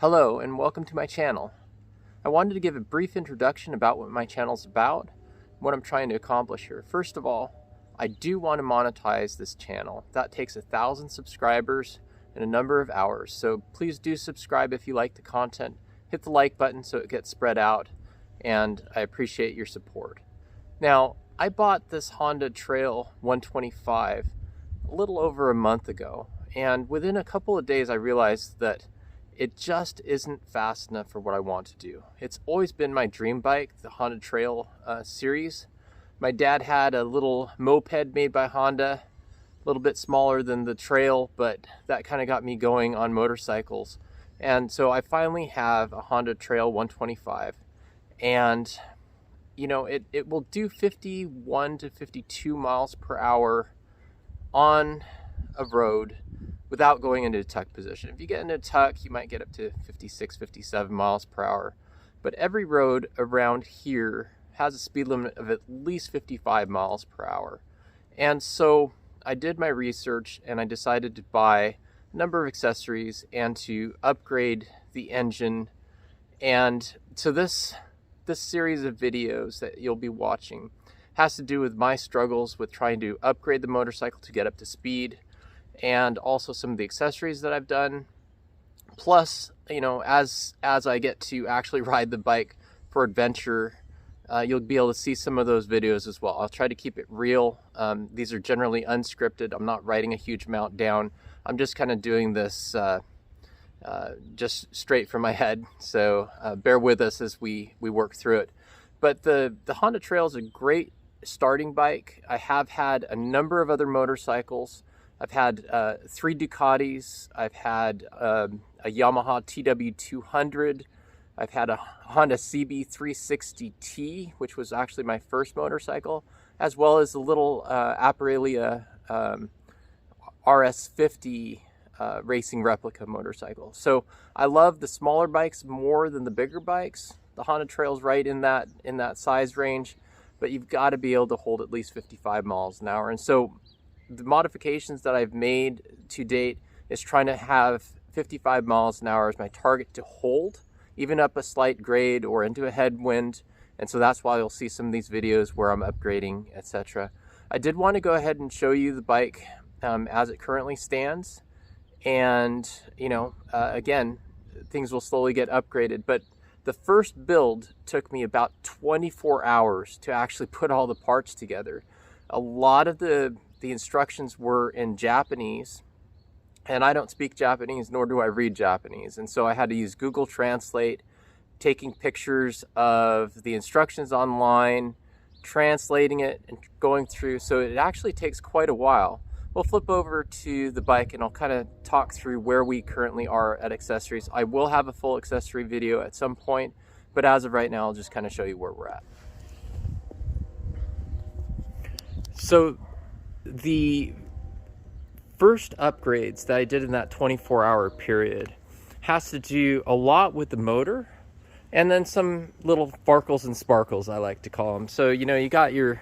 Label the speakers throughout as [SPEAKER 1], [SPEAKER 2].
[SPEAKER 1] Hello and welcome to my channel. I wanted to give a brief introduction about what my channel's about, what I'm trying to accomplish here. First of all, I do want to monetize this channel. That takes 1,000 subscribers and a number of hours, so please do subscribe if you like the content. Hit the like button so it gets spread out, and I appreciate your support. Now, I bought this Honda Trail 125 a little over a month ago, and within a couple of days I realized that it just isn't fast enough for what I want to do. It's always been my dream bike, the Honda Trail series. My dad had a little moped made by Honda, a little bit smaller than the Trail, but that kind of got me going on motorcycles. And so I finally have a Honda Trail 125, and you know, it will do 51 to 52 miles per hour on a road without going into a tuck position. If you get into a tuck, you might get up to 56, 57 miles per hour. But every road around here has a speed limit of at least 55 miles per hour. And so I did my research and I decided to buy a number of accessories and to upgrade the engine. And so this series of videos that you'll be watching has to do with my struggles with trying to upgrade the motorcycle to get up to speed, and also some of the accessories that I've done. Plus, you know, as I get to actually ride the bike for adventure, you'll be able to see some of those videos as well. I'll try to keep it real. These are generally unscripted. I'm not writing a huge amount down. I'm just kind of doing this just straight from my head. So bear with us as we work through it. But the Honda Trail is a great starting bike. I have had a number of other motorcycles. I've had 3 Ducatis, I've had a Yamaha TW200, I've had a Honda CB360T, which was actually my first motorcycle, as well as a little Aprilia RS50 racing replica motorcycle. So I love the smaller bikes more than the bigger bikes. The Honda Trail's right in that size range, but you've got to be able to hold at least 55 miles an hour. And so the modifications that I've made to date is trying to have 55 miles an hour as my target to hold, even up a slight grade or into a headwind. And so that's why you'll see some of these videos where I'm upgrading, etc. I did want to go ahead and show you the bike as it currently stands. And, you know, again, things will slowly get upgraded. But the first build took me about 24 hours to actually put all the parts together. A lot of the instructions were in Japanese, and I don't speak Japanese, nor do I read Japanese. And so I had to use Google Translate, taking pictures of the instructions online, translating it, and going through. So it actually takes quite a while. We'll flip over to the bike and I'll kind of talk through where we currently are at accessories. I will have a full accessory video at some point, but as of right now, I'll just kind of show you where we're at. So the first upgrades that I did in that 24-hour period has to do a lot with the motor, and then some little farkles and sparkles, I like to call them. So, you know, you got your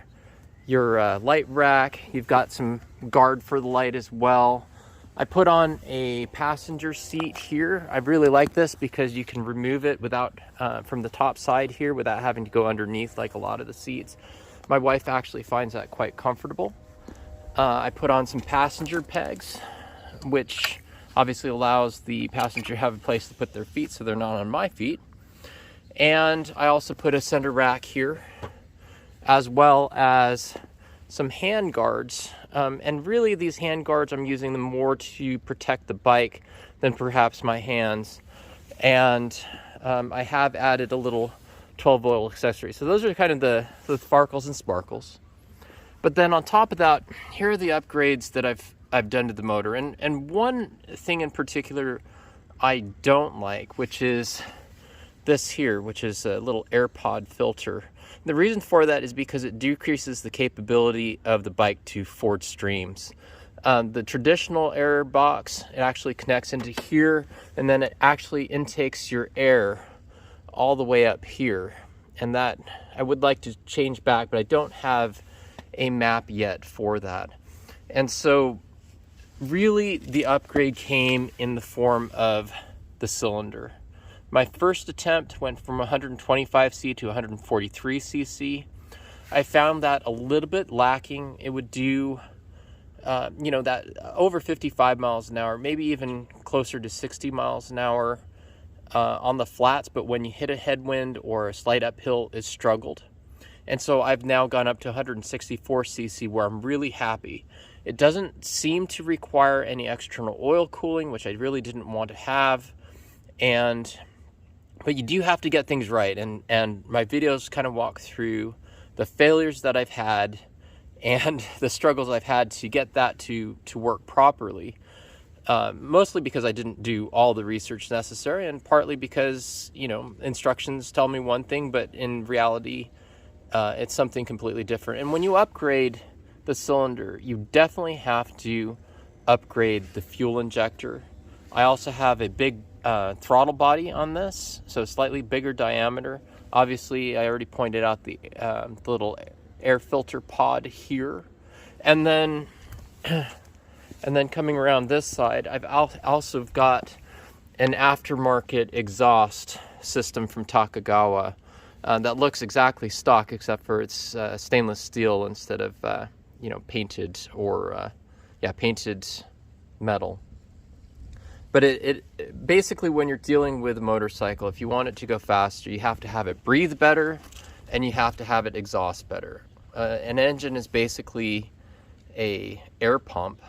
[SPEAKER 1] light rack, you've got some guard for the light as well. I put on a passenger seat here. I really like this because you can remove it without from the top side here without having to go underneath like a lot of the seats. My wife actually finds that quite comfortable. I put on some passenger pegs, which obviously allows the passenger to have a place to put their feet so they're not on my feet. And I also put a center rack here, as well as some hand guards. And really these hand guards, I'm using them more to protect the bike than perhaps my hands. And I have added a little 12-volt accessory. So those are kind of the sparkles and sparkles. But then on top of that, here are the upgrades that I've done to the motor. And one thing in particular I don't like, which is this here, which is a little AirPod filter. The reason for that is because it decreases the capability of the bike to forward streams. The traditional air box, it actually connects into here, and then it actually intakes your air all the way up here. And that I would like to change back, but I don't have a map yet for that. And so really the upgrade came in the form of the cylinder. My first attempt went from 125cc to 143cc. I found that a little bit lacking. It would do, that over 55 miles an hour, maybe even closer to 60 miles an hour on the flats, but when you hit a headwind or a slight uphill, it struggled. And so I've now gone up to 164cc where I'm really happy. It doesn't seem to require any external oil cooling, which I really didn't want to have. But you do have to get things right. And my videos kind of walk through the failures that I've had and the struggles I've had to get that to work properly. Mostly because I didn't do all the research necessary, and partly because, instructions tell me one thing, but in reality, it's something completely different. And when you upgrade the cylinder, you definitely have to upgrade the fuel injector. I also have a big throttle body on this, so slightly bigger diameter. Obviously, I already pointed out the little air filter pod here. And then coming around this side, I've also got an aftermarket exhaust system from Takagawa that looks exactly stock, except for it's stainless steel instead of painted or painted metal. But it basically, when you're dealing with a motorcycle, if you want it to go faster, you have to have it breathe better and you have to have it exhaust better. An engine is basically a air pump,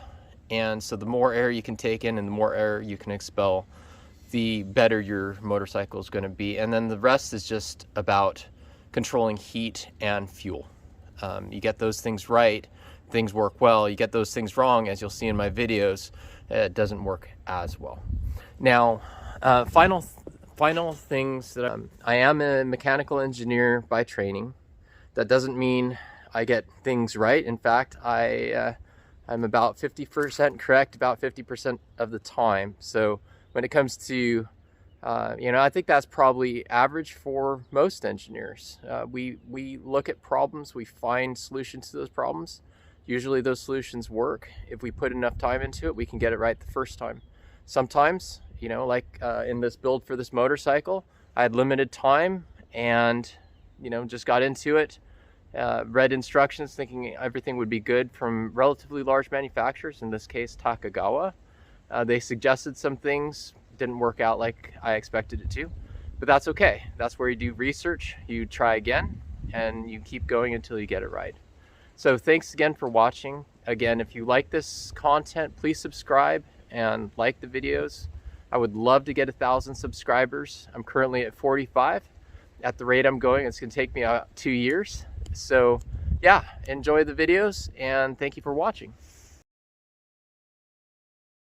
[SPEAKER 1] and so the more air you can take in and the more air you can expel, the better your motorcycle is going to be. And then the rest is just about controlling heat and fuel. You get those things right, things work well. You get those things wrong, as you'll see in my videos, it doesn't work as well. Now, final things that I am a mechanical engineer by training. That doesn't mean I get things right. In fact, I'm about 50% correct about 50% of the time. So when it comes to, I think that's probably average for most engineers. We look at problems, we find solutions to those problems. Usually those solutions work. If we put enough time into it, we can get it right the first time. Sometimes, like in this build for this motorcycle, I had limited time and, just got into it. Read instructions thinking everything would be good from relatively large manufacturers, in this case Takagawa. They suggested some things, didn't work out like I expected it to, but that's okay. That's where you do research, you try again, and you keep going until you get it right. So thanks again for watching. Again, if you like this content, please subscribe and like the videos. I would love to get 1,000 subscribers. I'm currently at 45. At the rate I'm going, it's going to take me 2 years. So yeah, enjoy the videos and thank you for watching.